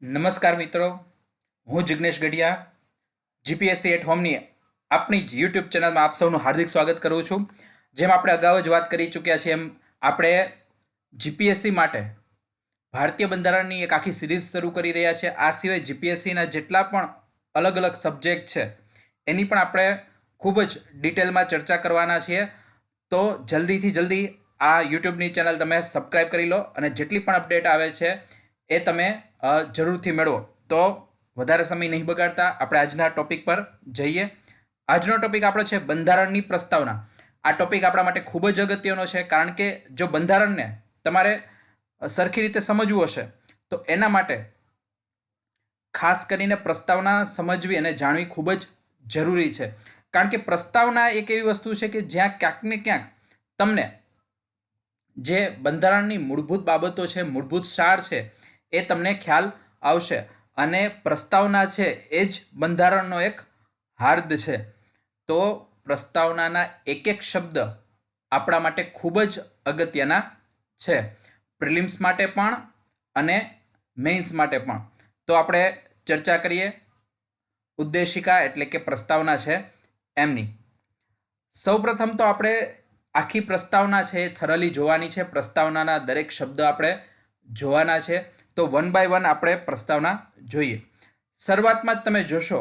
નમસ્કાર મિત્રો, હું જિગ્નેશ ગઢિયા જીપીએસસી એટ હોમની આપણી જ યુટ્યુબ ચેનલમાં આપ સૌનું હાર્દિક સ્વાગત કરું છું. જેમ આપણે અગાઉ જ વાત કરી ચૂક્યા છીએ એમ આપણે જીપીએસસી માટે ભારતીય બંધારણની એક આખી સિરીઝ શરૂ કરી રહ્યા છે. આ સિવાય જીપીએસસીના જેટલા પણ અલગ અલગ સબ્જેક્ટ છે એની પણ આપણે ખૂબ જ ડિટેલમાં ચર્ચા કરવાના છીએ. તો જલ્દીથી જલ્દી આ યુટ્યુબની ચેનલ તમે સબસ્ક્રાઈબ કરી લો અને જેટલી પણ અપડેટ આવે છે એ તમે જરૂરથી મેળવો. તો વધારે સમય નહીં બગાડતા આપણે આજના ટોપિક પર જઈએ. આજનો ટોપિક આપણો છે બંધારણની પ્રસ્તાવના. આ ટોપિક આપણા માટે ખૂબ જ અગત્યનો છે, કારણ કે જો બંધારણને તમારે સરખી રીતે સમજવું હશે તો એના માટે ખાસ કરીને પ્રસ્તાવના સમજવી અને જાણવી ખૂબ જ જરૂરી છે. કારણ કે પ્રસ્તાવના એક એવી વસ્તુ છે કે જ્યાં ક્યાંક ને ક્યાંક તમને જે બંધારણની મૂળભૂત બાબતો છે, મૂળભૂત સાર છે, એ તમને ખ્યાલ આવશે. અને પ્રસ્તાવના છે એ જ બંધારણનો એક હાર્દ છે. તો પ્રસ્તાવનાના એક એક શબ્દ આપણા માટે ખૂબ જ અગત્યના છે, પ્રિલિમ્સ માટે પણ અને મેઇન્સ માટે પણ. તો આપણે ચર્ચા કરીએ ઉદ્દેશિકા એટલે કે પ્રસ્તાવના છે એમની. સૌપ્રથમ તો આપણે આખી પ્રસ્તાવના છે એ થરલી જોવાની છે. પ્રસ્તાવનાના દરેક શબ્દ આપણે જોવાના છે. તો વન બાય વન આપણે પ્રસ્તાવના જોઈએ. શરૂઆતમાં જ તમે જોશો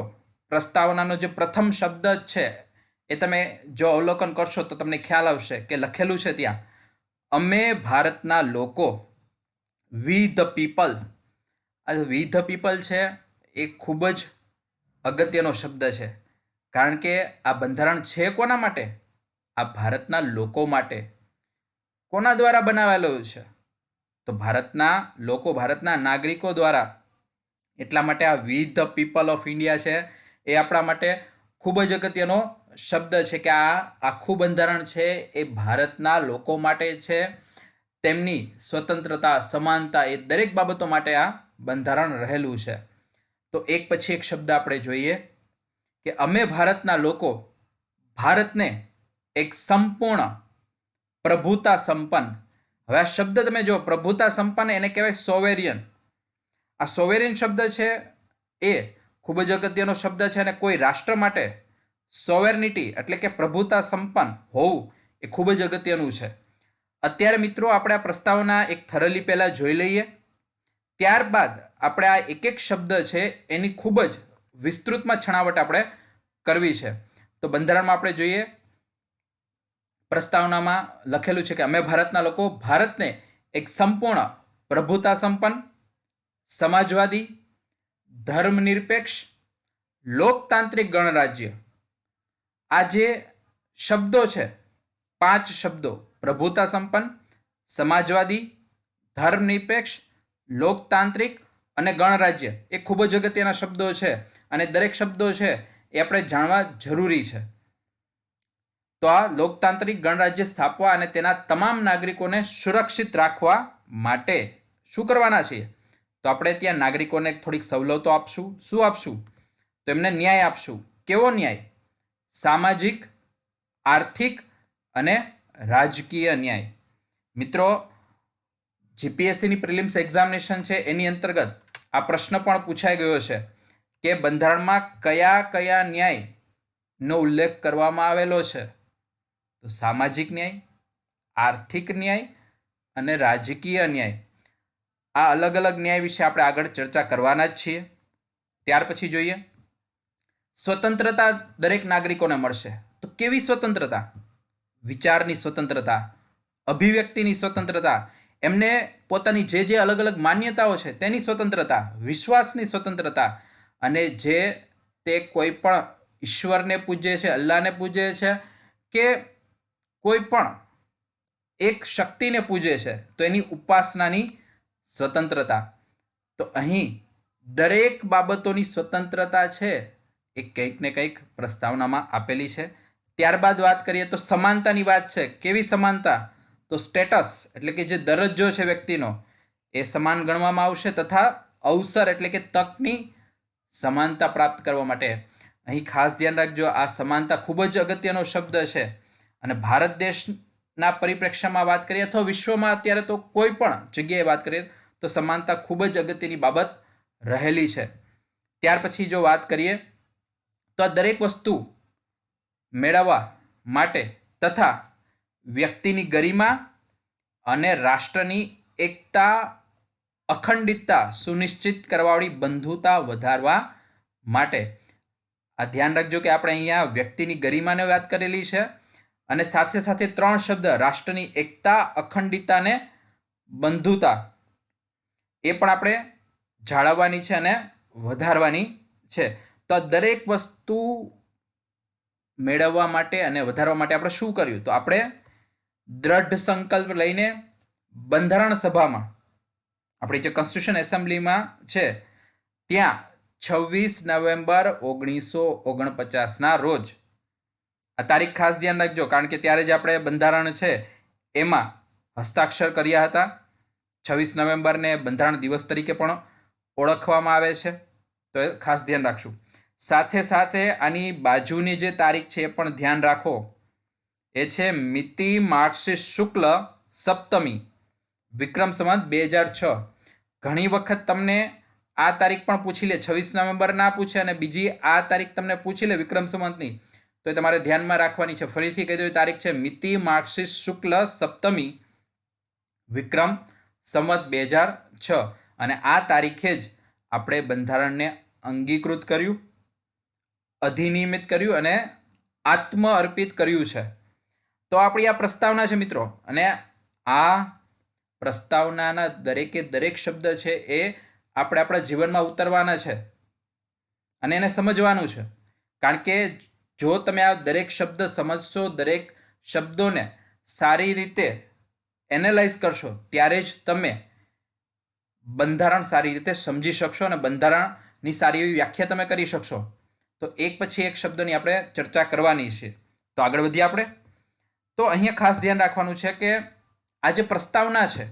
પ્રસ્તાવનાનો જે પ્રથમ શબ્દ છે એ તમે જો અવલોકન કરશો તો તમને ખ્યાલ આવશે કે લખેલું છે ત્યાં અમે ભારતના લોકો, વી ધ પીપલ. આ વી ધ પીપલ છે એ ખૂબ જ અગત્યનો શબ્દ છે, કારણ કે આ બંધારણ છે કોના માટે? આ ભારતના લોકો માટે. કોના દ્વારા બનાવેલું છે? તો ભારતના લોકો, ભારતના નાગરિકો દ્વારા. એટલા માટે આ વી ધ પીપલ ઓફ ઇન્ડિયા છે એ આપણા માટે ખૂબ જ અગત્યનો શબ્દ છે કે આ આખું બંધારણ છે એ ભારતના લોકો માટે છે. તેમની સ્વતંત્રતા, સમાનતા, એ દરેક બાબતો માટે આ બંધારણ રહેલું છે. તો એક પછી એક શબ્દ આપણે જોઈએ કે અમે ભારતના લોકો ભારતને એક સંપૂર્ણ પ્રભુતા સંપન્ન. હવે આ શબ્દ તમે જો, પ્રભુતા સંપન્ન, એને કહેવાય સોવેરિયન. આ સોવેરિયન શબ્દ છે એ ખૂબ જ અગત્યનો શબ્દ છે. અને કોઈ રાષ્ટ્ર માટે સોવેરનિટી એટલે કે પ્રભુતા સંપન્ન હોવું એ ખૂબ જ અગત્યનું છે. અત્યારે મિત્રો આપણે આ પ્રસ્તાવના એક થરલી પહેલા જોઈ લઈએ, ત્યારબાદ આપણે આ એક એક શબ્દ છે એની ખૂબ જ વિસ્તૃતમાં છણાવટ આપણે કરવી છે. તો બંધારણમાં આપણે જોઈએ, પ્રસ્તાવનામાં લખેલું છે કે અમે ભારતના લોકો ભારતને એક સંપૂર્ણ પ્રભુતા સંપન્ન, સમાજવાદી, ધર્મનિરપેક્ષ, લોકતાંત્રિક ગણરાજ્ય. આ જે શબ્દો છે, 5 શબ્દો, પ્રભુતા સંપન્ન, સમાજવાદી, ધર્મનિરપેક્ષ, લોકતાંત્રિક અને ગણરાજ્ય, એ ખૂબ જ અગત્યના શબ્દો છે. અને દરેક શબ્દો છે એ આપણે જાણવા જરૂરી છે. તો આ લોકતાંત્રિક ગણરાજ્ય સ્થાપવા અને તેના તમામ નાગરિકોને સુરક્ષિત રાખવા માટે શું કરવાના છીએ? તો આપણે ત્યાં નાગરિકોને થોડીક સવલતો આપશું. શું આપશું? તો એમને ન્યાય આપશું. કેવો ન્યાય? સામાજિક, આર્થિક અને રાજકીય ન્યાય. મિત્રો, જીપીએસસીની પ્રિલિમ્સ એક્ઝામિનેશન છે એની અંતર્ગત આ પ્રશ્ન પણ પૂછાઈ ગયો છે કે બંધારણમાં કયા કયા ન્યાયનો ઉલ્લેખ કરવામાં આવેલો છે? તો સામાજિક ન્યાય, આર્થિક ન્યાય અને રાજકીય ન્યાય. આ અલગ અલગ ન્યાય વિશે આપણે આગળ ચર્ચા કરવાના જ છીએ. ત્યાર પછી જોઈએ, સ્વતંત્રતા દરેક નાગરિકોને મળશે. તો કેવી સ્વતંત્રતા? વિચારની સ્વતંત્રતા, અભિવ્યક્તિની સ્વતંત્રતા, એમને પોતાની જે જે અલગ અલગ માન્યતાઓ છે તેની સ્વતંત્રતા, વિશ્વાસની સ્વતંત્રતા, અને જે તે કોઈ પણ ઈશ્વરને પૂજે છે, અલ્લાહને પૂજે છે કે કોઈ પણ એક શક્તિને પૂજે છે તો એની ઉપાસનાની સ્વતંત્રતા. તો અહીં દરેક બાબતોની સ્વતંત્રતા છે એ કંઈક ને કંઈક પ્રસ્તાવનામાં આપેલી છે. ત્યારબાદ વાત કરીએ તો સમાનતાની વાત છે. કેવી સમાનતા? તો સ્ટેટસ એટલે કે જે દરજ્જો છે વ્યક્તિનો એ સમાન ગણવામાં આવશે, તથા અવસર એટલે કે તકની સમાનતા પ્રાપ્ત કરવા માટે. અહીં ખાસ ધ્યાન રાખજો, આ સમાનતા ખૂબ જ અગત્યનો શબ્દ છે. અને ભારત દેશના પરિપ્રેક્ષ્યમાં વાત કરીએ અથવા વિશ્વમાં અત્યારે તો કોઈ પણ જગ્યાએ વાત કરીએ તો સમાનતા ખૂબ જ અગત્યની બાબત રહેલી છે। ત્યાર પછી જો વાત કરીએ તો આ દરેક વસ્તુ મેળવવા માટે તથા વ્યક્તિની ગરિમા અને રાષ્ટ્રની એકતા અખંડિતતા સુનિશ્ચિત કરવાવાળી બંધુતા વધારવા માટે। આ ધ્યાન રાખજો કે આપણે અહીંયા વ્યક્તિની ગરિમાને વાત કરેલી છે અને સાથે સાથે 3 શબ્દ રાષ્ટ્રની એકતા અખંડિતતા અને બંધુતા એ પણ આપણે જાળવવાની છે અને વધારવાની છે। તો દરેક વસ્તુ મેળવવા માટે અને વધારવા માટે આપણે શું કર્યું? તો આપણે દ્રઢ સંકલ્પ લઈને બંધારણ સભામાં આપણી જે કોન્સ્ટિટ્યુશન એસેમ્બલીમાં છે ત્યાં 26 નવેમ્બર 1949ના રોજ, આ તારીખ ખાસ ધ્યાન રાખજો કારણ કે ત્યારે જ આપણે બંધારણ છે એમાં હસ્તાક્ષર કર્યા હતા। 26 નવેમ્બરને બંધારણ દિવસ તરીકે પણ ઓળખવામાં આવે છે, તો એ ખાસ ધ્યાન રાખશું। સાથે સાથે આની બાજુની જે તારીખ છે એ પણ ધ્યાન રાખો, એ છે મિતિ માર્ગશીર્ષ શુક્લ સપ્તમી વિક્રમ સંવત 2006। ઘણી વખત તમને આ તારીખ પણ પૂછી લે, 26 નવેમ્બર ના પૂછે અને બીજી આ તારીખ તમને પૂછી લે વિક્રમ સંવતની, તો એ તમારે ધ્યાનમાં રાખવાની છે। ફરીથી કહી દો, તારીખ છે મિતિ માર્ગશીર્ષ શુક્લ સપ્તમી વિક્રમ સંવત 2006 અને આ તારીખે જ આપણે બંધારણને અંગીકૃત કર્યું, અધિનિયમિત કર્યું અને આત્મ અર્પિત કર્યું છે। તો આપણી આ પ્રસ્તાવના છે મિત્રો, અને આ પ્રસ્તાવનાના દરેકે દરેક શબ્દ છે એ આપણે આપણા જીવનમાં ઉતારવાના છે અને એને સમજવાનું છે, કારણ કે જો તમે આ દરેક શબ્દ સમજશો, દરેક શબ્દોને સારી રીતે એનાલાઇઝ કરશો, ત્યારે જ તમે બંધારણ સારી રીતે સમજી શકશો અને બંધારણની સારી એવી વ્યાખ્યા તમે કરી શકશો। તો એક પછી એક શબ્દની આપણે ચર્ચા કરવાની છે, તો આગળ વધીએ આપણે। તો અહીંયા ખાસ ધ્યાન રાખવાનું છે કે આ જે પ્રસ્તાવના છે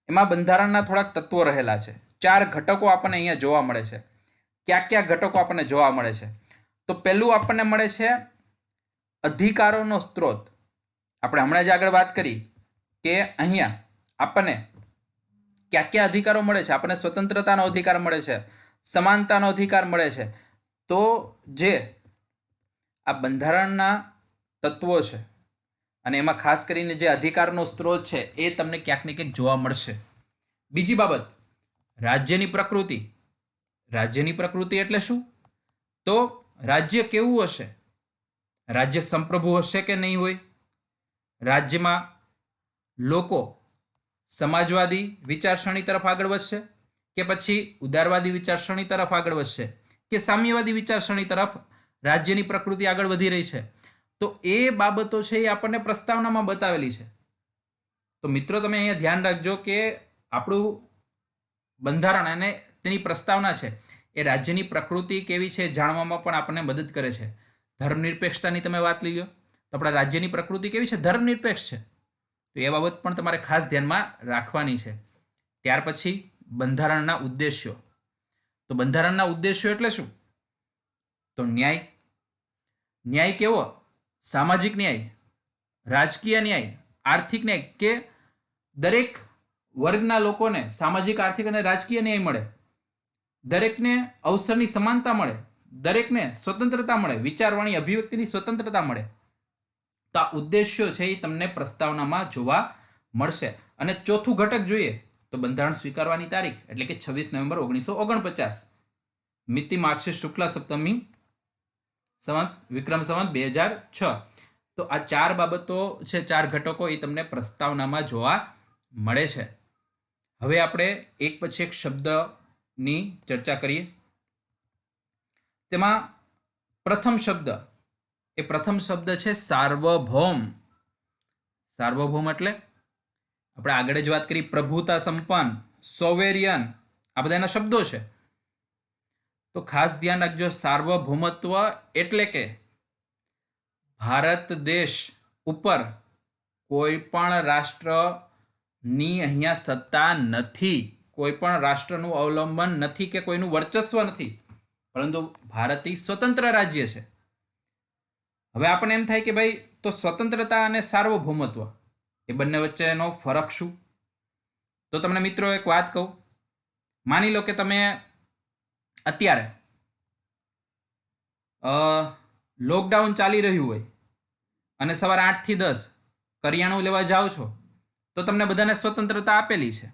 એમાં બંધારણના થોડાક તત્વો રહેલા છે। 4 ઘટકો આપણને અહીંયા જોવા મળે છે। કયા કયા ઘટકો આપણને જોવા મળે છે? તો પહેલું આપણને મળે છે અધિકારોનો સ્ત્રોત। આપણે હમણાં જ આગળ વાત કરી કે અહીંયા આપણને કયા કયા અધિકારો મળે છે? આપણને સ્વતંત્રતાનો અધિકાર મળે છે, સમાનતાનો અધિકાર મળે છે। તો જે આ બંધારણના તત્વો છે અને એમાં ખાસ કરીને જે અધિકારનો સ્ત્રોત છે એ તમને ક્યાંક ને ક્યાંક જોવા મળશે। બીજી બાબત, રાજ્યની પ્રકૃતિ। રાજ્યની પ્રકૃતિ એટલે શું? તો રાજ્ય કેવું હશે? રાજ્ય સંપ્રભુ હશે કે નહીં હોય? રાજ્યમાં લોકો સમાજવાદી વિચારસરણી તરફ આગળ વધશે કે પછી ઉદારવાદી વિચારસરણી તરફ આગળ વધશે કે સામ્યવાદી વિચારસરણી તરફ રાજ્યની પ્રકૃતિ આગળ વધી રહી છે? તો એ બાબતો છે એ આપણને પ્રસ્તાવનામાં બતાવેલી છે। તો મિત્રો તમે અહીંયા ધ્યાન રાખજો કે આપણું બંધારણ અને તેની પ્રસ્તાવના છે એ રાજ્યની પ્રકૃતિ કેવી છે જાણવામાં પણ આપણને મદદ કરે છે। ધર્મનિરપેક્ષતાની તમે વાત લઈ લો તો આપણા રાજ્યની પ્રકૃતિ કેવી છે? ધર્મનિરપેક્ષ છે, તો એ બાબત પણ તમારે ખાસ ધ્યાનમાં રાખવાની છે। ત્યાર પછી બંધારણના ઉદ્દેશ્યો। તો બંધારણના ઉદ્દેશ્યો એટલે શું? તો ન્યાય। ન્યાય કેવો? સામાજિક ન્યાય, રાજકીય ન્યાય, આર્થિક ન્યાય, કે દરેક વર્ગના લોકોને સામાજિક, આર્થિક અને રાજકીય ન્યાય મળે, દરેકને અવસરની સમાનતા મળે, દરેકને સ્વતંત્રતા મળે, વિચારવાણી અભિવ્યક્તિની સ્વતંત્રતા મળે। તો આ ઉદ્દેશ્યો છે એ તમને પ્રસ્તાવનામાં જોવા મળશે। અને ચોથું ઘટક જોઈએ તો બંધારણ સ્વીકારવાની તારીખ એટલે કે 26 નવેમ્બર 1949 મિતિ માર્ગશીર્ષ શુક્લ સપ્તમી સંવત વિક્રમ સંવત 2006। તો આ 4 બાબતો છે, 4 ઘટકો એ તમને પ્રસ્તાવનામાં જોવા મળે છે। હવે આપણે એક પછી એક શબ્દની ચર્ચા કરીએ। તેમાં પ્રથમ શબ્દ છે સાર્વભૌમ। સાર્વભૌમ એટલે આપણે આગળ જ વાત કરી પ્રભુતા સંપન્ન, સોવેરિયન, આ બધાના શબ્દો છે। તો ખાસ ધ્યાન રાખજો, સાર્વભૌમત્વ એટલે કે ભારત દેશ ઉપર કોઈ પણ રાષ્ટ્રની અહીંયા સત્તા નથી, કોઈ પણ રાષ્ટ્રનું અવલંબન નથી કે કોઈનું વર્ચસ્વ નથી, પરંતુ ભારત સ્વતંત્ર રાજ્ય છે। હવે આપણને એમ થાય કે ભાઈ તો સ્વતંત્રતા અને સાર્વભૌમત્વ એ બંને વચ્ચેનો ફરક શું? તો તમને મિત્રો એક વાત કહું, માની લો કે તમે અત્યારે લોકડાઉન ચાલી રહ્યું હોય અને સવારે 8 થી 10 કરિયાણું લેવા જાઓ છો તો તમને બધાને સ્વતંત્રતા આપેલી છે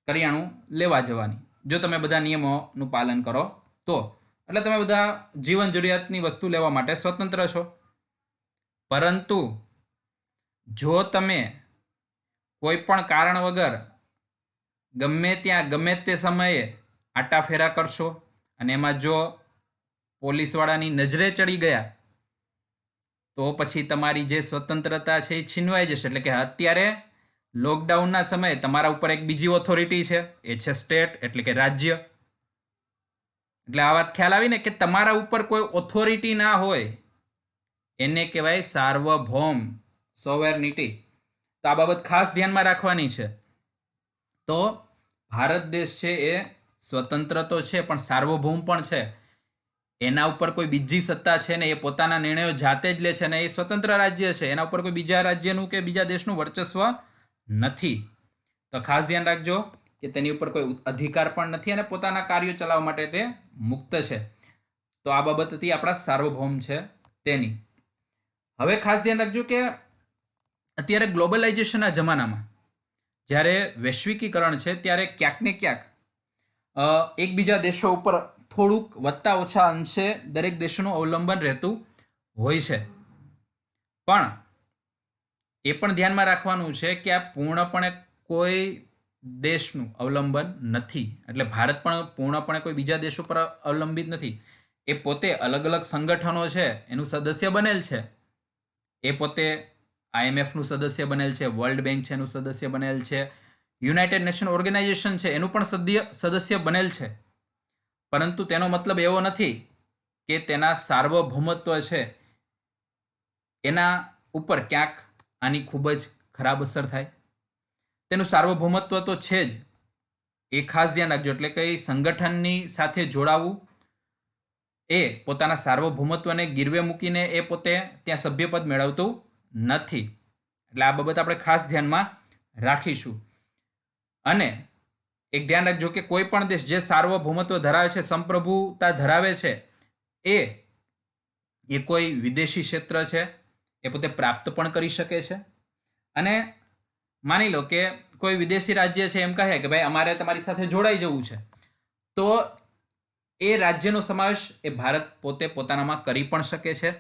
કરિયાણું લેવા જવાની, જો તમે બધા નિયમોનું પાલન કરો તો. એટલે તમે બધા જીવન જરૂરિયાતની વસ્તુ લેવા માટે સ્વતંત્ર છો. પરંતુ જો તમે કોઈ પણ કારણ વગર ગમે ત્યાં ગમે તે સમયે આટાફેરા કરશો અને એમાં જો પોલીસવાળાની નજરે ચડી ગયા તો પછી તમારી જે સ્વતંત્રતા છે એ છીનવાઈ જશે. એટલે કે અત્યારે લોકડાઉનના સમયે તમારા ઉપર એક બીજી ઓથોરિટી છે, એ છે સ્ટેટ, એટલે કે રાજ્ય. એટલે આ વાત ખ્યાલ આવી ને કે તમારા ઉપર કોઈ ઓથોરિટી ના હોય એને કહેવાય સાર્વભૌમ, સોવેર્નિટી. તો આ બાબત ખાસ ધ્યાનમાં રાખવાની છે. તો ભારત દેશ છે એ સ્વતંત્ર તો છે પણ સાર્વભૌમ પણ છે. એના ઉપર કોઈ બીજી સત્તા છે ને, એ પોતાના નિર્ણયો જાતે જ લે છે અને એ સ્વતંત્ર રાજ્ય છે, એના ઉપર કોઈ બીજા રાજ્યનું કે બીજા દેશનું વર્ચસ્વ નથી. તો ખાસ ધ્યાન રાખજો કે તેની ઉપર કોઈ અધિકાર પણ નથી અને પોતાના કાર્યો ચલાવવા માટે તે મુક્ત છે. તો આ બાબત હતી આપણા સાર્વભૌમ છે તેની. હવે ખાસ ધ્યાન રાખજો કે અત્યારે ગ્લોબલાઇઝેશનના જમાનામાં જ્યારે વૈશ્વિકીકરણ છે ત્યારે ક્યાંક ને ક્યાંક એકબીજા દેશો ઉપર થોડુંક વધતા ઓછા અંશે દરેક દેશોનું અવલંબન રહેતું હોય છે. પણ એ પણ ધ્યાનમાં રાખવાનું છે કે આ પૂર્ણપણે કોઈ દેશનું અવલંબન નથી. એટલે ભારત પણ પૂર્ણપણે કોઈ બીજા દેશ ઉપર અવલંબિત નથી. એ પોતે અલગ અલગ સંગઠનો છે એનું સદસ્ય બનેલ છે. એ પોતે IMFનું સદસ્ય બનેલ છે, વર્લ્ડ બેંક છે એનું સદસ્ય બનેલ છે, યુનાઇટેડ નેશન ઓર્ગેનાઇઝેશન છે એનું પણ સદસ્ય બનેલ છે. પરંતુ તેનો મતલબ એવો નથી કે તેના સાર્વભૌમત્વ છે એના ઉપર ક્યાંક આની ખૂબ જ ખરાબ અસર થાય. તેનું સાર્વભૌમત્વ તો છે જ, એ ખાસ ધ્યાન રાખજો. એટલે કે સંગઠનની સાથે જોડાવું એ પોતાના સાર્વભૌમત્વને ગીરવે મૂકીને એ પોતે ત્યાં સભ્યપદ મેળવતું નથી. એટલે આ બાબત આપણે ખાસ ધ્યાનમાં રાખીશું. અને એક ધ્યાન રાખજો કે કોઈ પણ દેશ જે સાર્વભૌમત્વ ધરાવે છે, સંપ્રભુતા ધરાવે છે, એ કોઈ વિદેશી ક્ષેત્ર છે એ પોતે પ્રાપ્ત પણ કરી શકે છે. અને માની લો કે કોઈ વિદેશી રાજ્ય છે એમ કહે કે ભાઈ અમારે તમારી સાથે જોડાઈ જવું છે, તો એ રાજ્યનો સમાવેશ એ ભારત પોતે પોતાનામાં કરી પણ શકે છે.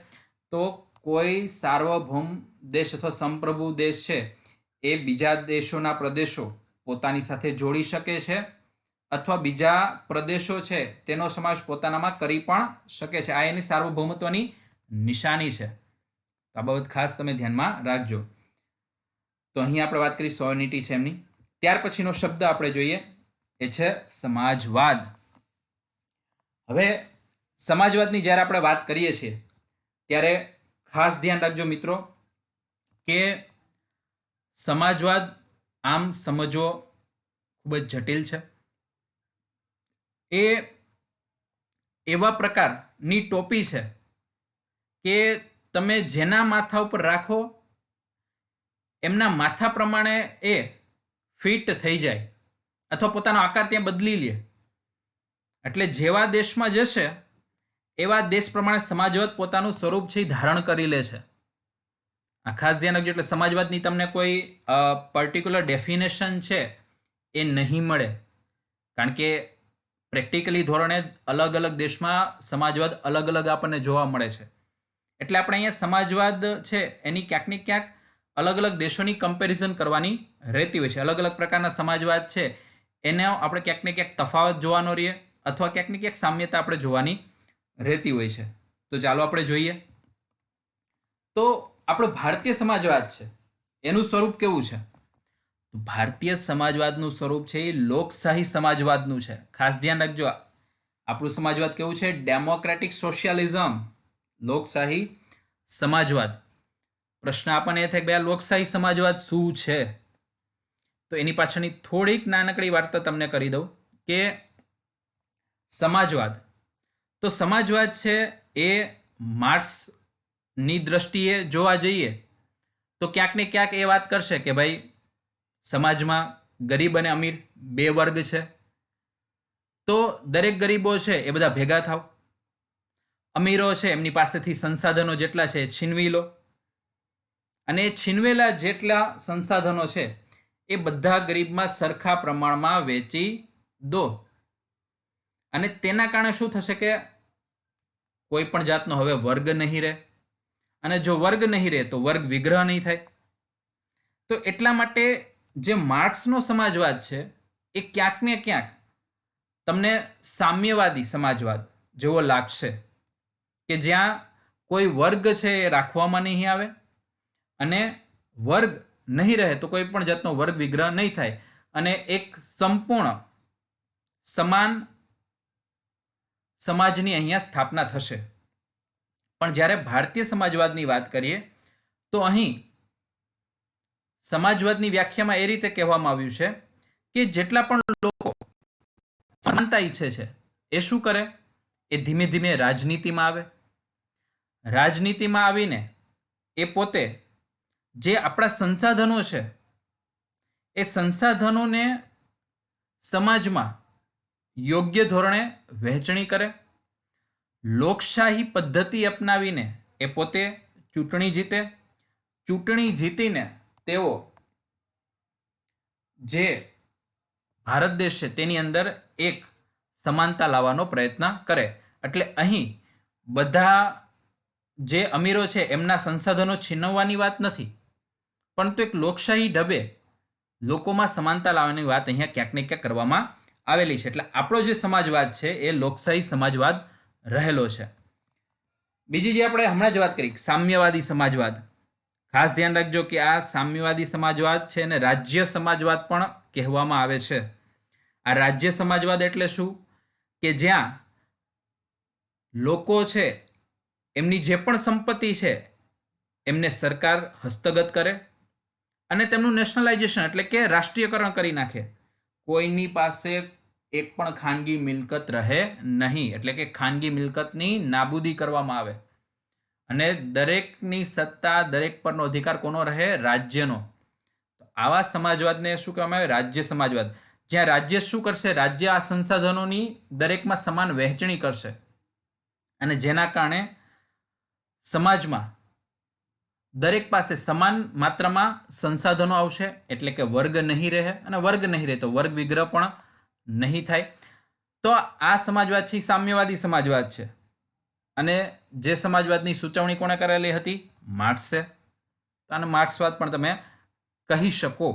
તો કોઈ સાર્વભૌમ દેશ અથવા સંપ્રભુ દેશ છે એ બીજા દેશોના પ્રદેશો પોતાની સાથે જોડી શકે છે અથવા બીજા પ્રદેશો છે તેનો સમાવેશ પોતાનામાં કરી પણ શકે છે. આ એની સાર્વભૌમત્વની નિશાની છે. આ બાબત ખાસ તમે ધ્યાનમાં રાખજો. તો અહીં આપણે વાત કરી સોવર્નિટી છે એમની. ત્યાર પછીનો શબ્દ આપણે જોઈએ એ છે સમાજવાદ. હવે સમાજવાદની જ્યારે આપણે વાત કરીએ છીએ ત્યારે ખાસ ધ્યાન રાખજો મિત્રો કે સમાજવાદ આમ સમજવો ખૂબ જ જટિલ છે. એ એવા પ્રકારની ટોપી છે કે તમે જેના માથા ઉપર રાખો એમના માથા પ્રમાણે એ ફિટ થઈ જાય અથવા પોતાનો આકાર ત્યાં બદલી લે. એટલે જેવા દેશમાં જશે એવા દેશ પ્રમાણે સમાજવાદ પોતાનું સ્વરૂપ છે એ ધારણ કરી લે છે. આ ખાસ ધ્યાન રાખજો. એટલે સમાજવાદની તમને કોઈ પર્ટિક્યુલર ડેફિનેશન છે એ નહીં મળે, કારણ કે પ્રેક્ટિકલી ધોરણે અલગ અલગ દેશમાં સમાજવાદ અલગ અલગ આપણને જોવા મળે છે. એટલે આપણે અહીંયા સમાજવાદ છે એની ક્યાંક ને ક્યાંક અલગ અલગ દેશોની કમ્પેરિઝન કરવાની રહેતી હોય છે. અલગ અલગ પ્રકારના સમાજવાદ છે એને આપણે ક્યાંક ને ક્યાંક તફાવત જોવાનો રહે અથવા ક્યાંક ને ક્યાંક સામ્યતા આપણે જોવાની રહેતી હોય છે. તો ચાલો આપણે જોઈએ. તો આપણો ભારતીય સમાજવાદ છે એનું સ્વરૂપ કેવું છે? તો ભારતીય સમાજવાદનું સ્વરૂપ છે એ લોકશાહી સમાજવાદનું છે. ખાસ ધ્યાન રાખજો, આપણું સમાજવાદ કેવું છે? ડેમોક્રેટિક સોશિયાલિઝમ, લોકશાહી સમાજવાદ. પ્રશ્ન આપણને એ થાય કે ભાઈ આ લોકશાહી સમાજવાદ શું છે? તો એની પાછળની થોડીક નાનકડી વાર્તા તમને કરી દઉં કે સમાજવાદ, તો સમાજવાદ છે એ માર્ક્સની દ્રષ્ટિએ જોવા જઈએ તો ક્યાંક ને ક્યાંક એ વાત કરશે કે ભાઈ સમાજમાં ગરીબ અને અમીર બે વર્ગ છે. તો દરેક ગરીબો છે એ બધા ભેગા થાવ, અમીરો છે એમની પાસેથી સંસાધનો જેટલા છે એ છીનવી લો, અને છીનવેલા જેટલા સંસાધનો છે એ બધા ગરીબમાં સરખા પ્રમાણમાં વેચી દો. અને તેના કારણે શું થશે કે કોઈ પણ જાતનો હવે વર્ગ નહીં રહે, અને જો વર્ગ નહીં રહે તો વર્ગ વિગ્રહ નહીં થાય. તો એટલા માટે જે માર્ક્સનો સમાજવાદ છે એ ક્યાંક ને ક્યાંક તમને સામ્યવાદી સમાજવાદ જેવો લાગશે, કે જ્યાં કોઈ વર્ગ છે એ રાખવામાં નહીં આવે, અને વર્ગ નહીં રહે તો કોઈ પણ જાતનો વર્ગ વિગ્રહ નહીં થાય, અને એક સંપૂર્ણ સમાન સમાજની અહીંયા સ્થાપના થશે. પણ જ્યારે ભારતીય સમાજવાદની વાત કરીએ તો અહીં સમાજવાદની વ્યાખ્યામાં એ રીતે કહેવામાં આવ્યું છે કે જેટલા પણ લોકો સમાનતા ઈચ્છે છે એ શું કરે, એ ધીમે ધીમે રાજનીતિમાં આવે. રાજનીતિમાં આવીને એ પોતે જે આપણા સંસાધનો છે એ સંસાધનોને સમાજમાં યોગ્ય ધોરણે વહેંચણી કરે, લોકશાહી પદ્ધતિ અપનાવીને એ પોતે ચૂંટણી જીતે, ચૂંટણી જીતીને તેઓ જે ભારત દેશ છે તેની અંદર એક સમાનતા લાવવાનો પ્રયત્ન કરે. એટલે અહીં બધા જે અમીરો છે એમના સંસાધનો છીનવવાની વાત નથી, પરંતુ એક લોકશાહી ઢબે લોકોમાં સમાનતા લાવવાની વાત અહીંયા ક્યાંક ને ક્યાંક કરવામાં આવેલી છે. એટલે આપણો જે સમાજવાદ છે એ લોકશાહી સમાજવાદ રહેલો છે. બીજી જે આપણે હમણાં જ વાત કરી સામ્યવાદી સમાજવાદ, ખાસ ધ્યાન રાખજો કે આ સામ્યવાદી સમાજવાદ છે અને રાજ્ય સમાજવાદ પણ કહેવામાં આવે છે. આ રાજ્ય સમાજવાદ એટલે શું, કે જ્યાં લોકો છે એમની જે પણ સંપત્તિ છે એમને સરકાર હસ્તગત કરે અને તેમનું નેશનલાઇઝેશન એટલે કે રાષ્ટ્રીયકરણ કરી નાખે. કોઈની પાસે એક પણ ખાનગી મિલકત રહે નહીં, એટલે કે ખાનગી મિલકતની નાબૂદી કરવામાં આવે, અને દરેકની સત્તા, દરેક પરનો અધિકાર કોનો રહે, રાજ્યનો. આવા સમાજવાદને શું કહેવામાં આવે, રાજ્ય સમાજવાદ. જ્યાં રાજ્ય શું કરશે, રાજ્ય આ સંસાધનોની દરેકમાં સમાન વહેંચણી કરશે, અને જેના કારણે સમાજમાં દરેક પાસે સમાન માત્રામાં સંસાધનો આવશે, એટલે કે વર્ગ નહીં રહે, અને વર્ગ નહીં રહે તો વર્ગ વિગ્રહ પણ નહીં થાય. તો આ સમાજવાદ છે સામ્યવાદી સમાજવાદ છે. અને જે સમાજવાદની સૂચવણી કોણે કરેલી હતી, માર્ક્સે. તો આને માર્ક્સવાદ પણ તમે કહી શકો.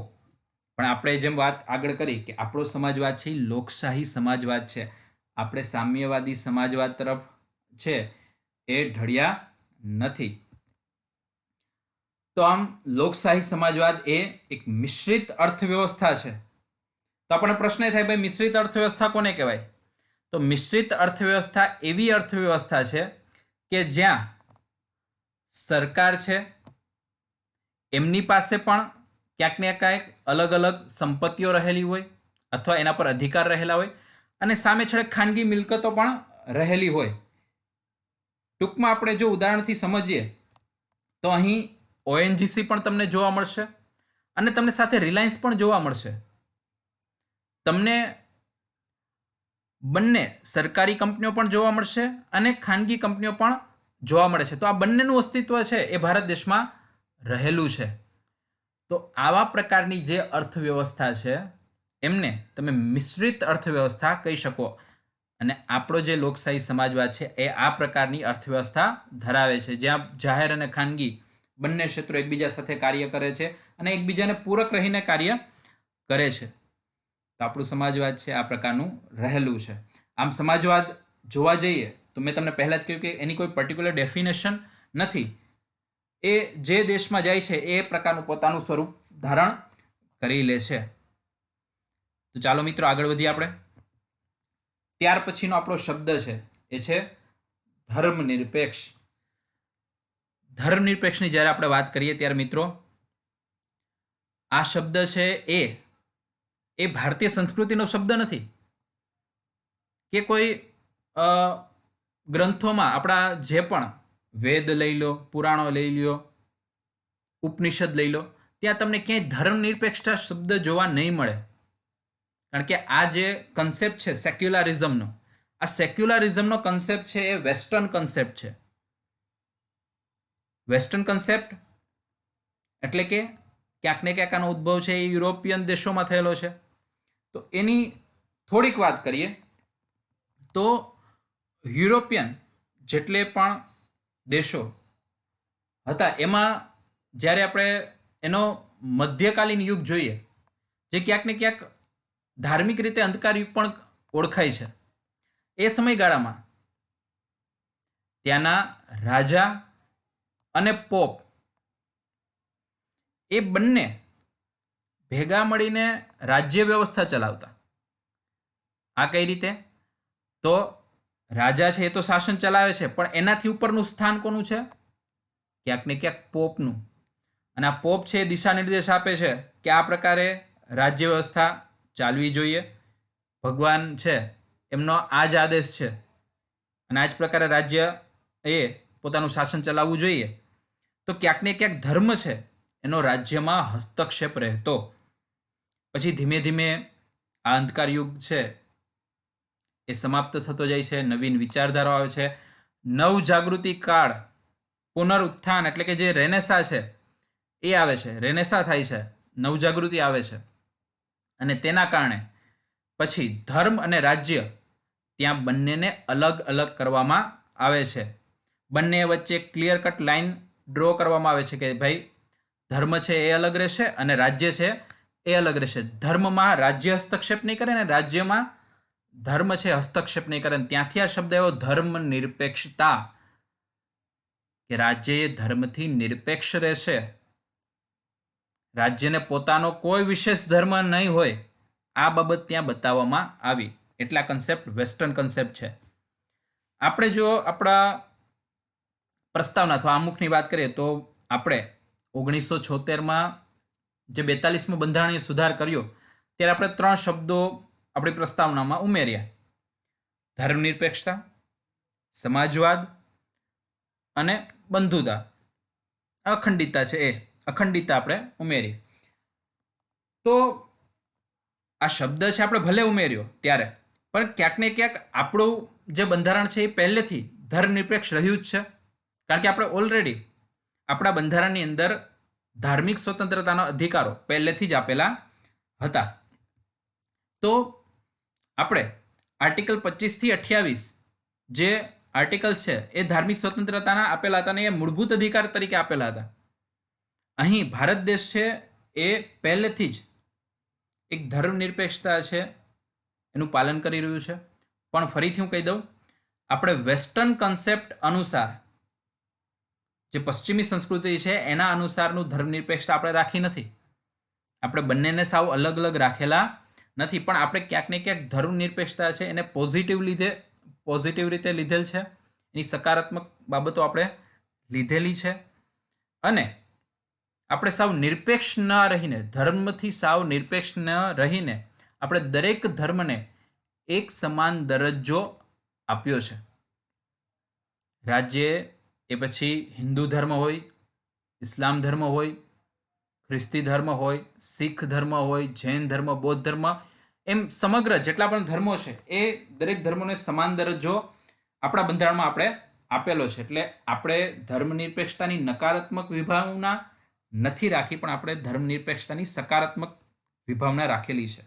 પણ આપણે જેમ વાત આગળ કરી કે આપણો સમાજવાદ છે લોકશાહી સમાજવાદ છે, આપણે સામ્યવાદી સમાજવાદ તરફ છે એ ઢળ્યા નથી. તો આમ લોકશાહી સમાજવાદ એ એક મિશ્રિત અર્થવ્યવસ્થા છે. તો આપણને પ્રશ્ન એ થાય, ભાઈ મિશ્રિત અર્થવ્યવસ્થા કોને કહેવાય? તો મિશ્રિત અર્થવ્યવસ્થા એવી અર્થવ્યવસ્થા છે કે જ્યાં સરકાર છે એમની પાસે પણ ક્યાંક ને ક્યાંક અલગ અલગ સંપત્તિઓ રહેલી હોય અથવા એના પર અધિકાર રહેલા હોય, અને સામે છેડે ખાનગી મિલકતો પણ રહેલી હોય. ટૂંકમાં આપણે જો ઉદાહરણથી સમજીએ તો અહીં ઓએનજીસી પણ તમને જોવા મળશે, અને તમને સાથે રિલાયન્સ પણ જોવા મળશે. તમને બંને સરકારી કંપનીઓ પણ જોવા મળશે અને ખાનગી કંપનીઓ પણ જોવા મળે છે. તો આ બંનેનું અસ્તિત્વ છે એ ભારત દેશમાં રહેલું છે. તો આવા પ્રકારની જે અર્થવ્યવસ્થા છે એમને તમે મિશ્રિત અર્થવ્યવસ્થા કહી શકો. અને આપણો જે લોકશાહી સમાજવાદ છે એ આ પ્રકારની અર્થવ્યવસ્થા ધરાવે છે, જ્યાં જાહેર અને ખાનગી બંને ક્ષેત્રો એકબીજા સાથે કાર્ય કરે છે અને એકબીજાને પૂરક રહીને કાર્ય કરે છે. તો આપણું સમાજવાદ છે આ પ્રકારનું રહેલું છે. આમ સમાજવાદ જોવા જઈએ તો મેં તમને પહેલાં જ કહ્યું કે એની કોઈ પર્ટિક્યુલર ડેફિનેશન નથી. એ જે દેશમાં જાય છે એ પ્રકારનું પોતાનું સ્વરૂપ ધારણ કરી લે છે. તો ચાલો મિત્રો આગળ વધીએ આપણે. ત્યાર પછીનો આપણો શબ્દ છે એ છે ધર્મનિરપેક્ષ. ધર્મનિરપેક્ષની જ્યારે આપણે વાત કરીએ ત્યારે મિત્રો આ શબ્દ છે એ ભારતીય સંસ્કૃતિનો શબ્દ નથી, કે કોઈ ગ્રંથોમાં આપણા જે પણ વેદ લઈ લો, પુરાણો લઈ લો, ઉપનિષદ લઈ લો, ત્યાં તમને ક્યાંય ધર્મનિરપેક્ષતા શબ્દ જોવા નહીં મળે. કારણ કે આ જે કન્સેપ્ટ છે સેક્યુલરિઝમનો, આ સેક્યુલરિઝમનો કન્સેપ્ટ છે એ વેસ્ટર્ન કન્સેપ્ટ છે. વેસ્ટર્ન કન્સેપ્ટ એટલે કે ક્યાંક ને ક્યાંક આનો ઉદ્ભવ છે એ યુરોપિયન દેશોમાં થયેલો છે. તો એની થોડીક વાત કરીએ તો યુરોપિયન જેટલે પણ દેશો હતા એમાં જ્યારે આપણે એનો મધ્યકાલીન યુગ જોઈએ, જે ક્યાંક ને ક્યાંક ધાર્મિક રીતે અંધકાર યુગ પણ ઓળખાય છે, એ સમયગાળામાં ત્યાંના રાજા અને પોપ એ બંને ભેગા મળીને રાજ્ય વ્યવસ્થા ચલાવતા. આ કઈ રીતે? તો રાજા છે એ તો શાસન ચલાવે છે, પણ એનાથી ઉપરનું સ્થાન કોનું છે? ક્યાંક ને ક્યાંક પોપનું. અને આ પોપ છે એ દિશા નિર્દેશ આપે છે કે આ પ્રકારે રાજ્ય વ્યવસ્થા ચાલવી જોઈએ. ભગવાન છે એમનો આ જ આદેશ છે અને આ જ પ્રકારે રાજ્ય એ પોતાનું શાસન ચલાવવું જોઈએ. તો ક્યાંક ને ક્યાંક ધર્મ છે એનો રાજ્યમાં હસ્તક્ષેપ રહેતો. પછી ધીમે ધીમે આ અંધકાર યુગ છે એ સમાપ્ત થતો જાય છે, નવીન વિચારધારો આવે છે, નવ જાગૃતિ કાળ, પુનરુત્થાન એટલે કે જે રેનેસા છે એ આવે છે, રેનેસા થાય છે, નવજાગૃતિ આવે છે. અને તેના કારણે પછી ધર્મ અને રાજ્ય ત્યાં બંનેને અલગ અલગ કરવામાં આવે છે. બંને વચ્ચે ક્લિયર કટ લાઈન ડ્રો કરવામાં આવે છે કે ભાઈ ધર્મ છે એ અલગ રહેશે અને રાજ્ય છે એ અલગ રહેશે. ધર્મમાં રાજ્ય હસ્તક્ષેપ નહીં કરે ને રાજ્યમાં ધર્મ છે હસ્તક્ષેપ નહીં કરે. ત્યાંથી આ શબ્દ એવો ધર્મ નિરપેક્ષતા, કે રાજ્ય એ ધર્મથી નિરપેક્ષ રહેશે, રાજ્યને પોતાનો કોઈ વિશેષ ધર્મ નહીં હોય, આ બાબત ત્યાં બતાવવામાં આવી. એટલા કન્સેપ્ટ વેસ્ટર્ન કન્સેપ્ટ છે. આપણે જો આપણા પ્રસ્તાવના અથવા આમુખની વાત કરીએ તો આપણે 1976માં જે 42મો બંધારણીય સુધાર કર્યો ત્યારે આપણે 3 શબ્દો આપણી પ્રસ્તાવનામાં ઉમેર્યા: ધર્મનિરપેક્ષતા, સમાજવાદ અને બંધુતા. અખંડિતતા છે એ અખંડિતતા આપણે ઉમેરી. તો આ શબ્દ છે આપણે ભલે ઉમેર્યો ત્યારે, પણ ક્યાંક ને ક્યાંક આપણું જે બંધારણ છે એ પહેલેથી ધર્મનિરપેક્ષ રહ્યું જ છે. કારણ કે આપણે ઓલરેડી આપણા બંધારણની અંદર ધાર્મિક સ્વતંત્રતાના અધિકારો પહેલેથી જ આપેલા હતા. તો આપણે આર્ટિકલ 25 થી 28 જે આર્ટિકલ છે એ ધાર્મિક સ્વતંત્રતાના આપેલા હતા અને એ મૂળભૂત અધિકાર તરીકે આપેલા હતા. અહીં ભારત દેશ છે એ પહેલેથી જ એક ધર્મનિરપેક્ષતા છે એનું પાલન કરી રહ્યું છે. પણ ફરીથી હું કહી દઉં, આપણે વેસ્ટર્ન કન્સેપ્ટ અનુસાર, જે પશ્ચિમી સંસ્કૃતિ છે એના અનુસારનું ધર્મનિરપેક્ષતા આપણે રાખી નથી. આપણે બંનેને સાવ અલગ અલગ રાખેલા નથી, પણ આપણે ક્યાંક ને ક્યાંક ધર્મનિરપેક્ષતા છે એને પોઝિટિવ રીતે લીધેલ છે. એની સકારાત્મક બાબતો આપણે લીધેલી છે. અને આપણે સાવ નિરપેક્ષ ન રહીને, ધર્મથી સાવ નિરપેક્ષ ન રહીને આપણે દરેક ધર્મને એક સમાન દરજ્જો આપ્યો છે. રાજ્ય એ પછી હિન્દુ ધર્મ હોય, ઇસ્લામ ધર્મ હોય, ખ્રિસ્તી ધર્મ હોય, શીખ ધર્મ હોય, જૈન ધર્મ, બૌદ્ધ ધર્મ, એમ સમગ્ર જેટલા પણ ધર્મો છે એ દરેક ધર્મોને સમાન દરજ્જો આપણા બંધારણમાં આપણે આપેલો છે. એટલે આપણે ધર્મનિરપેક્ષતાની નકારાત્મક વિભાવના નથી રાખી, પણ આપણે ધર્મનિરપેક્ષતાની સકારાત્મક વિભાવના રાખેલી છે.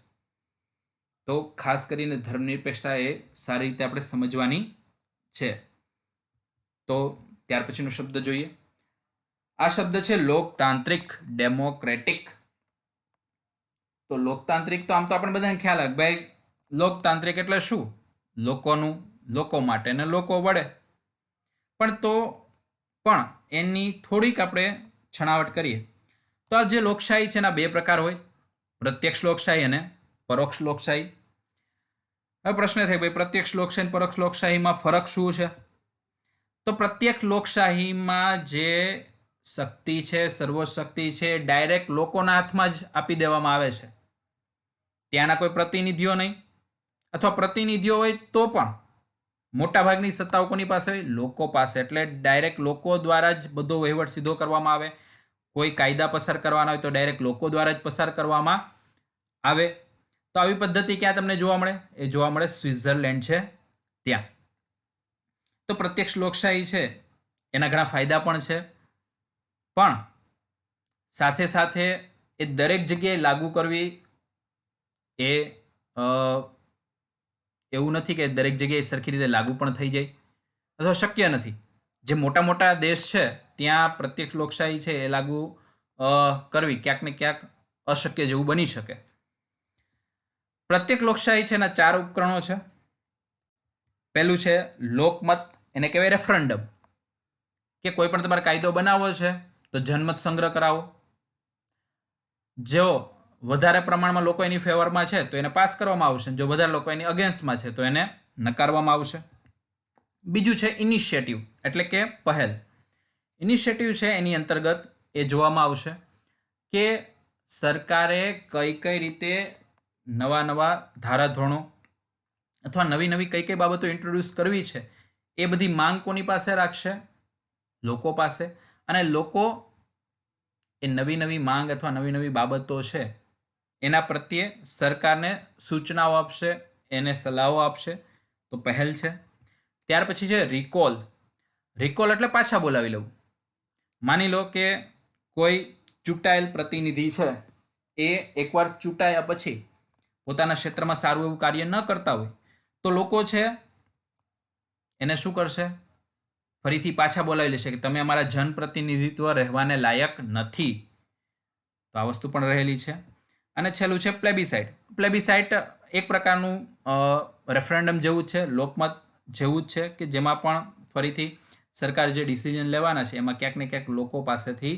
તો ખાસ કરીને ધર્મનિરપેક્ષતા એ સારી રીતે આપણે સમજવાની છે. તો ત્યાર પછીનો શબ્દ જોઈએ. આ શબ્દ છે લોકતાંત્રિક, ડેમોક્રેટિક. તો લોકતાંત્રિક તો આમ તો આપણે બધાને ખ્યાલ આવે, ભાઈ લોકતાંત્રિક એટલે શું? લોકોનું, લોકો માટે ને લોકો વડે. પણ એની થોડીક આપણે છણાવટ કરીએ તો આ જે લોકશાહી છે એના 2 પ્રકાર હોય: પ્રત્યક્ષ લોકશાહી અને પરોક્ષ લોકશાહી. હવે પ્રશ્ન થાય, ભાઈ પ્રત્યક્ષ લોકશાહી અને પરોક્ષ લોકશાહીમાં ફરક શું છે? તો પ્રત્યક્ષ લોકશાહીમાં જે શક્તિ છે, સર્વશક્તિ છે, ડાયરેક્ટ લોકોના હાથમાં જ આપી દેવામાં આવે છે. ત્યાંના કોઈ પ્રતિનિધિઓ નહીં, અથવા પ્રતિનિધિઓ હોય તો પણ મોટાભાગની સત્તાઓ કોની પાસે હોય? લોકો પાસે. એટલે ડાયરેક્ટ લોકો દ્વારા જ બધો વહીવટ સીધો કરવામાં આવે. કોઈ કાયદા પસાર કરવાના હોય તો ડાયરેક્ટ લોકો દ્વારા જ પસાર કરવામાં આવે. તો આવી પદ્ધતિ ક્યાં તમને જોવા મળે? એ જોવા મળે સ્વિટ્ઝરલેન્ડ છે ત્યાં. તો પ્રત્યક્ષ લોકશાહી છે એના ઘણા ફાયદા પણ છે, પણ સાથે સાથે એ દરેક જગ્યાએ લાગુ કરવી એ એવું નથી કે દરેક જગ્યાએ સરખી રીતે લાગુ પણ થઈ જાય, અથવા શક્ય નથી. જે મોટા મોટા દેશ છે ત્યાં પ્રત્યક્ષ લોકશાહી છે એ લાગુ કરવી ક્યાંક ને ક્યાંક અશક્ય જેવું બની શકે. પ્રત્યેક લોકશાહી છે એના 4 ઉપકરણો છે. પહેલું છે લોકમત, એને કહેવાય રેફરન્ડમ, કે કોઈ પણ તમારે કાયદો બનાવવો છે તો જનમત સંગ્રહ કરાવો. જો વધારે પ્રમાણમાં લોકો એની ફેવરમાં છે તો એને પાસ કરવામાં આવશે, જો વધારે લોકો એની અગેન્સ્ટમાં છે તો એને નકારવામાં આવશે. બીજું છે ઇનિશિયેટિવ, એટલે કે પહેલ. ઇનિશિયેટિવ છે એની અંતર્ગત એ જોવામાં આવશે કે સરકારે કઈ કઈ રીતે નવા નવા ધારાધોરણો અથવા નવી નવી કઈ કઈ બાબતો ઇન્ટ્રોડ્યુસ કરવી છે, એ બધી માંગ કોની પાસે રાખશે? લોકો પાસે. અને લોકો એ નવી નવી માંગ અથવા નવી નવી બાબતો છે એના પ્રત્યે સરકારને સૂચનાઓ આપશે, એને સલાહો આપશે, તો પહેલ છે. ત્યાર પછી છે રિકોલ. રિકોલ એટલે પાછા બોલાવી લેવું. માની લો કે કોઈ ચૂંટાયેલ પ્રતિનિધિ છે એ એકવાર ચૂંટાયા પછી પોતાના ક્ષેત્રમાં સારું એવું કાર્ય ન કરતા હોય તો લોકો છે એને શું કરશે? ફરીથી પાછા બોલાવી લેશે કે તમે અમારા જનપ્રતિનિધિત્વ રહેવાને લાયક નથી. તો આ વસ્તુ પણ રહેલી છે. અને છેલ્લું છે પ્લેબિસાઇટ. પ્લેબિસાઇટ એક પ્રકારનું રેફરન્ડમ જેવું જ છે, લોકમત જેવું જ છે, કે જેમાં પણ ફરીથી સરકાર જે ડિસિઝન લેવાના છે એમાં ક્યાંક ને ક્યાંક લોકો પાસેથી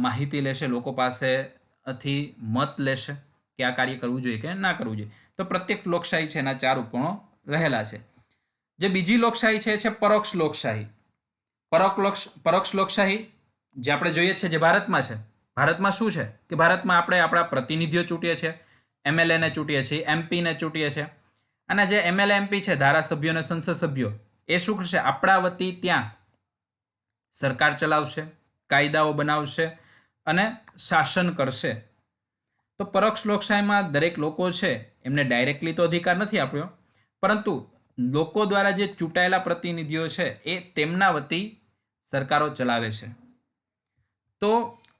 માહિતી લેશે, લોકો પાસેથી મત લેશે કે આ કાર્ય કરવું જોઈએ કે ના કરવું જોઈએ. તો પ્રત્યેક લોકશાહી છે એના 4 ઉપકરણો રહેલા છે. જે બીજી લોકશાહી છે પરોક્ષ લોકશાહી. પરોક્ષ લોકશાહી જે આપણે જોઈએ છે જે ભારતમાં છે. ભારતમાં શું છે કે ભારતમાં આપણે આપણા પ્રતિનિધિઓ ચૂંટીએ છીએ, એમએલએને ચૂંટીએ છીએ, એમપીને ચૂંટીએ છીએ. અને જે એમએલએ એમપી છે, ધારાસભ્યો અને સંસદ સભ્યો, એ શું કરશે? આપણા વતી ત્યાં સરકાર ચલાવશે, કાયદાઓ બનાવશે અને શાસન કરશે. તો પરોક્ષ લોકશાહીમાં દરેક લોકો છે એમને ડાયરેક્ટલી તો અધિકાર નથી આપ્યો, પરંતુ લોકો દ્વારા જે ચૂંટાયેલા પ્રતિનિધિઓ છે એ તેમના વતી સરકારો ચલાવે છે. તો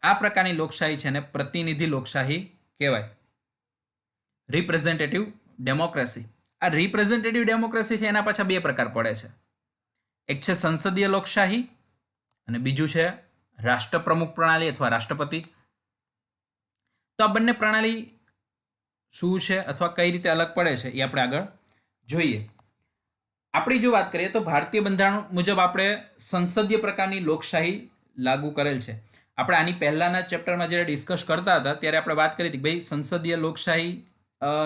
આ પ્રકારની લોકશાહી છે ને પ્રતિનિધિ લોકશાહી કહેવાય. Representative democracy. આ રિપ્રેઝેન્ટેટિવ ડેમોક્રેસી છે એના પાછા 2 પ્રકાર પડે છે. એક છે સંસદીય લોકશાહી અને બીજું છે રાષ્ટ્રપ્રમુખ પ્રણાલી અથવા રાષ્ટ્રપતિ. તો આ બંને પ્રણાલી શું છે અથવા કઈ રીતે અલગ પડે છે એ આપણે આગળ જોઈએ. આપણી જો વાત કરીએ તો ભારતીય બંધારણ મુજબ આપણે સંસદીય પ્રકારની લોકશાહી લાગુ કરેલ છે. આપણે આની પહેલાના ચેપ્ટરમાં જ્યારે ડિસ્કસ કરતા હતા ત્યારે આપણે વાત કરી હતી ભાઈ સંસદીય લોકશાહી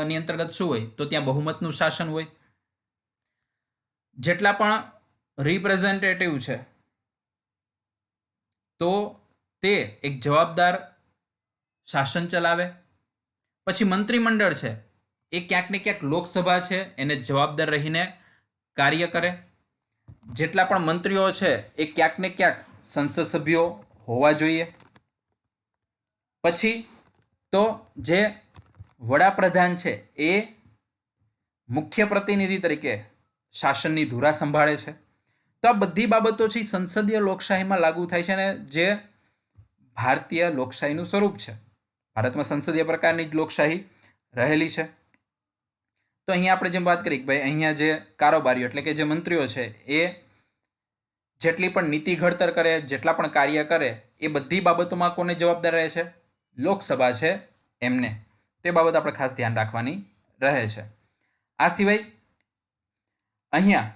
ની અંતર્ગત શું હોય? તો ત્યાં બહુમતનું શાસન હોય. જેટલા પણ રિપ્રેઝેન્ટેટિવ છે તો તે એક જવાબદાર શાસન ચલાવે. પછી મંત્રીમંડળ છે એ ક્યાંક ને ક્યાંક લોકસભા છે એને જવાબદાર રહીને કાર્ય કરે. જેટલા પણ મંત્રીઓ છે એ ક્યાંક ને ક્યાંક સંસદ સભ્યો હોવા જોઈએ. પછી તો જે વડાપ્રધાન છે એ મુખ્ય પ્રતિનિધિ તરીકે શાસનની ધુરા સંભાળે છે. તો આ બધી બાબતો છે સંસદીય લોકશાહીમાં લાગુ થાય છે અને જે ભારતીય લોકશાહીનું સ્વરૂપ છે. ભારતમાં સંસદીય પ્રકારની જ લોકશાહી રહેલી છે. તો અહીંયા આપણે જેમ વાત કરી કે ભાઈ અહીંયા જે કારોબારીઓ એટલે કે જે મંત્રીઓ છે એ જેટલી પણ નીતિ ઘડતર કરે, જેટલા પણ કાર્ય કરે, એ બધી બાબતોમાં કોને જવાબદાર રહે છે? લોકસભા છે એમને. તે બાબત આપણે ખાસ ધ્યાન રાખવાની રહે છે. આ સિવાય અહીંયા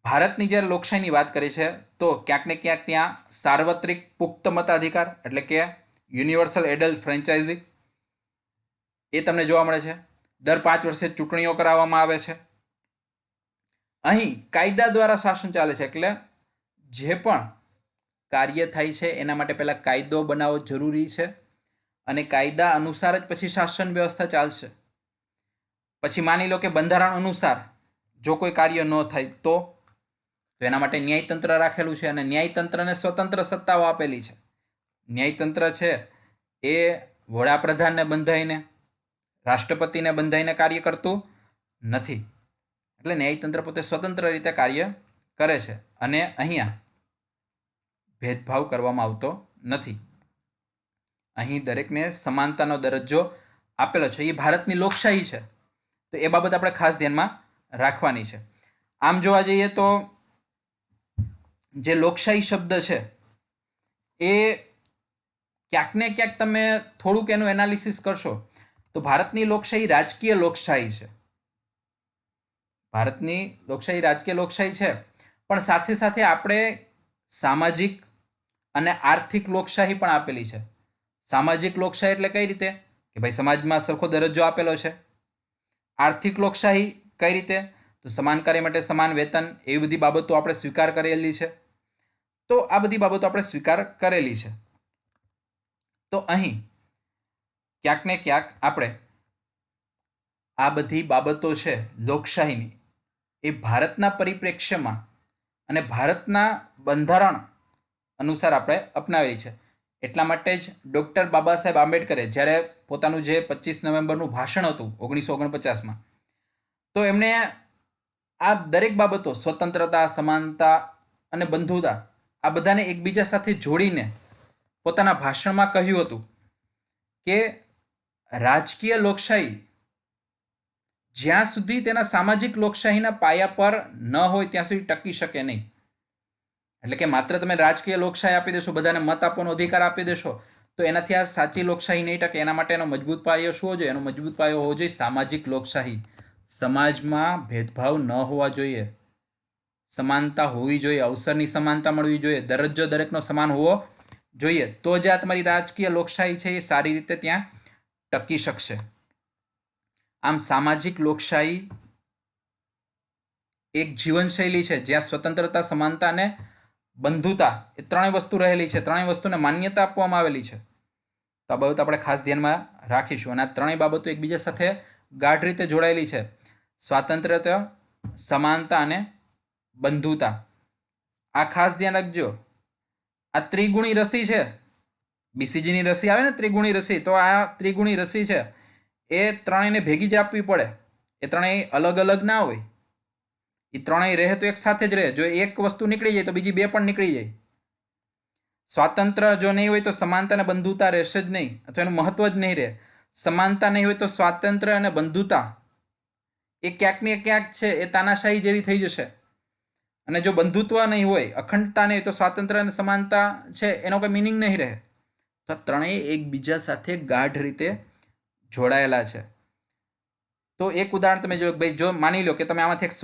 ભારતની જ્યારે લોકશાહીની વાત કરી છે તો ક્યાંક ને ક્યાંક ત્યાં સાર્વત્રિક પુખ્ત મતાધિકાર એટલે કે યુનિવર્સલ એડલ્ટ ફ્રેન્ચાઇઝી એ તમને જોવા મળે છે. દર 5 વર્ષે ચૂંટણીઓ કરાવવામાં આવે છે. અહીં કાયદા દ્વારા શાસન ચાલે છે, એટલે જે પણ કાર્ય થાય છે એના માટે પહેલાં કાયદો બનાવવો જરૂરી છે અને કાયદા અનુસાર જ પછી શાસન વ્યવસ્થા ચાલશે. પછી માની લો કે બંધારણ અનુસાર જો કોઈ કાર્ય ન થાય તો એના માટે ન્યાયતંત્ર રાખેલું છે અને ન્યાયતંત્રને સ્વતંત્ર સત્તાઓ આપેલી છે. ન્યાયતંત્ર છે એ વડાપ્રધાનને બંધાઈને રાષ્ટ્રપતિને બંધાઈને કાર્ય કરતું નથી. એટલે ન્યાયતંત્ર પોતે સ્વતંત્ર રીતે કાર્ય કરે છે અને અહીંયા ભેદભાવ કરવામાં આવતો નથી. અહીં દરેકને સમાનતાનો દરજ્જો આપેલો છે. એ ભારતની લોકશાહી છે, તો એ બાબત આપણે ખાસ ધ્યાનમાં રાખવાની છે. આમ જોવા જઈએ તો જે લોકશાહી શબ્દ છે એ ક્યાંક ને ક્યાંક તમે થોડુંક એનું એનાલિસિસ કરશો તો ભારતની લોકશાહી રાજકીય લોકશાહી છે. ભારતની લોકશાહી રાજકીય લોકશાહી છે, પણ સાથે સાથે આપણે સામાજિક અને આર્થિક લોકશાહી પણ આપેલી છે. સામાજિક લોકશાહી એટલે કઈ રીતે કે ભાઈ સમાજમાં સરખો દરજ્જો આપેલો છે. આર્થિક લોકશાહી કઈ રીતે તો સમાન કાર્ય માટે સમાન વેતન, એવી બધી બાબતો આપણે સ્વીકાર કરેલી છે. તો આ બધી બાબતો આપણે સ્વીકાર કરેલી છે. તો અહીં ક્યાંક ને ક્યાંક આપણે આ બધી બાબતો છે લોકશાહીની એ ભારતના પરિપ્રેક્ષ્યમાં અને ભારતના બંધારણ અનુસાર આપણે અપનાવેલી છે. એટલા માટે જ ડૉક્ટર બાબા સાહેબ આંબેડકરે જ્યારે પોતાનું જે 25 નવેમ્બરનું ભાષણ હતું 1949માં, તો એમણે આ દરેક બાબતો સ્વતંત્રતા, સમાનતા અને બંધુતા આ બધાને એકબીજા સાથે જોડીને પોતાના ભાષણમાં કહ્યું હતું કે રાજકીય લોકશાહી જ્યાં સુધી તેના સામાજિક લોકશાહીના પાયા પર ન હોય ત્યાં સુધી ટકી શકે નહીં. એટલે કે માત્ર તમે રાજકીય લોકશાહી આપી દેશો, બધાને મત આપવાનો અધિકાર આપી દેશો, તો એનાથી આ સાચી લોકશાહી નહીં ટકે. એના માટે એનો મજબૂત પાયો શું હોવો જોઈએ? એનો મજબૂત પાયો હોવો જોઈએ સામાજિક લોકશાહી. સમાજમાં ભેદભાવ ન હોવા જોઈએ, સમાનતા હોવી જોઈએ, અવસરની સમાનતા મળવી જોઈએ, દરજ્જો દરેકનો સમાન હોવો જોઈએ. તો જ આ તમારી રાજકીય લોકશાહી છે એ સારી રીતે ત્યાં ટકી શકશે. આમ સામાજિક લોકશાહી એક જીવનશૈલી છે જ્યાં સ્વતંત્રતા, સમાનતા અને બંધુતા એ ત્રણેય વસ્તુ રહેલી છે. ત્રણેય વસ્તુને માન્યતા આપવામાં આવેલી છે. તો આ બાબત આપણે ખાસ ધ્યાનમાં રાખીશું. અને આ ત્રણેય બાબતો એકબીજા સાથે ગાઢ રીતે જોડાયેલી છે. સ્વાતંત્ર્યતા, સમાનતા અને બંધુતા. આ ખાસ ધ્યાન રાખજો. આ ત્રિગુણી રસી છે, બીસીજીની રસી આવે ને ત્રિગુણી રસી, તો આ ત્રિગુણી રસી છે એ ત્રણેયને ભેગી જ આપવી પડે. એ ત્રણેય અલગ અલગ ના હોય. એ ત્રણેય રહે તો એક સાથે જ રહે. જો એક વસ્તુ નીકળી જાય તો બીજી બે પણ નીકળી જાય. સ્વાતંત્ર્ય જો નહીં હોય તો સમાનતા અને બંધુતા રહેશે જ નહીં, અથવા એનું મહત્વ જ નહીં રહે. સમાનતા નહીં હોય તો સ્વાતંત્ર્ય અને બંધુતા એ ક્યાંક ને ક્યાંક છે એ તાનાશાહી જેવી થઈ જશે. અને જો બંધુત્વ નહીં હોય, અખંડતા નહીં હોય, તો સ્વાતંત્ર્ય અને સમાનતા છે એનો કોઈ મિનિંગ નહીં રહે. તો ત્રણેય એકબીજા સાથે ગાઢ રીતે જોડાયેલા છે. તો એક ઉદાહરણ તમે જો, ભાઈ જો માની લો કે તમે આમાંથી એક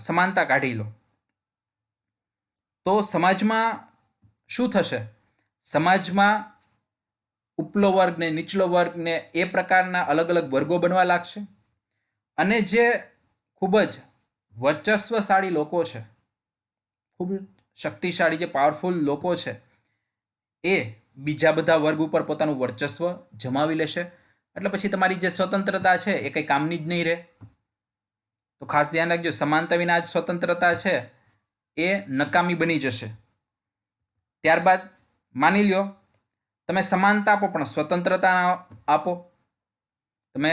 સમાનતા કાઢી લો, તો સમાજમાં શું થશે? સમાજમાં ઉપલો વર્ગ ને નીચલો વર્ગ ને એ પ્રકારના અલગ અલગ વર્ગો બનવા લાગશે. અને જે ખૂબ જ વર્ચસ્વશાળી લોકો છે, ખૂબ શક્તિશાળી જે પાવરફુલ લોકો છે, એ બીજા બધા વર્ગ ઉપર પોતાનું વર્ચસ્વ જમાવી લેશે. એટલે પછી તમારી જે સ્વતંત્રતા છે એ કંઈ કામની જ નહીં રહે. તો ખાસ ધ્યાન રાખજો, સમાનતા વિના જ સ્વતંત્રતા છે એ નકામી બની જશે. ત્યારબાદ માની લ્યો તમે સમાનતા આપો પણ સ્વતંત્રતા આપો. તમે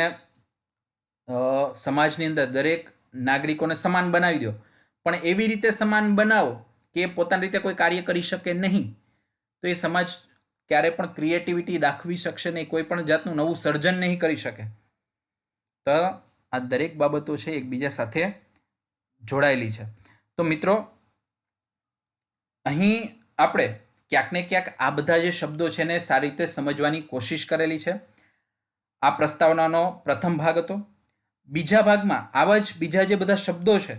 સમાજની અંદર દરેક નાગરિકોને સમાન બનાવી દો, પણ એવી રીતે સમાન બનાવો કે પોતાની રીતે કોઈ કાર્ય કરી શકે નહીં, તો એ સમાજ ક્યારે પણ ક્રિએટિવિટી દાખવી શકશે નહીં, કોઈ પણ જાતનું નવું સર્જન નહીં કરી શકે. તો આ દરેક બાબતો છે એકબીજા સાથે જોડાયેલી છે. તો મિત્રો, અહીં આપણે ક્યાંક ને ક્યાંક આ બધા જે શબ્દો છે ને સારી રીતે સમજવાની કોશિશ કરેલી છે. આ પ્રસ્તાવનાનો પ્રથમ ભાગ હતો. બીજા ભાગમાં આવા જ બીજા જે બધા શબ્દો છે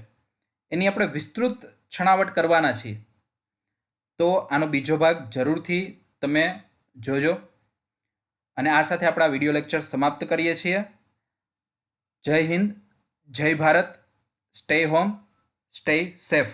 એની આપણે વિસ્તૃત છણાવટ કરવાના છીએ. તો આનો બીજો ભાગ જરૂરથી તમે જોજો. અને આ સાથે આપણા વિડીયો લેક્ચર સમાપ્ત કરીએ છીએ. જય હિન્દ, જય Bharat. Stay home, stay safe.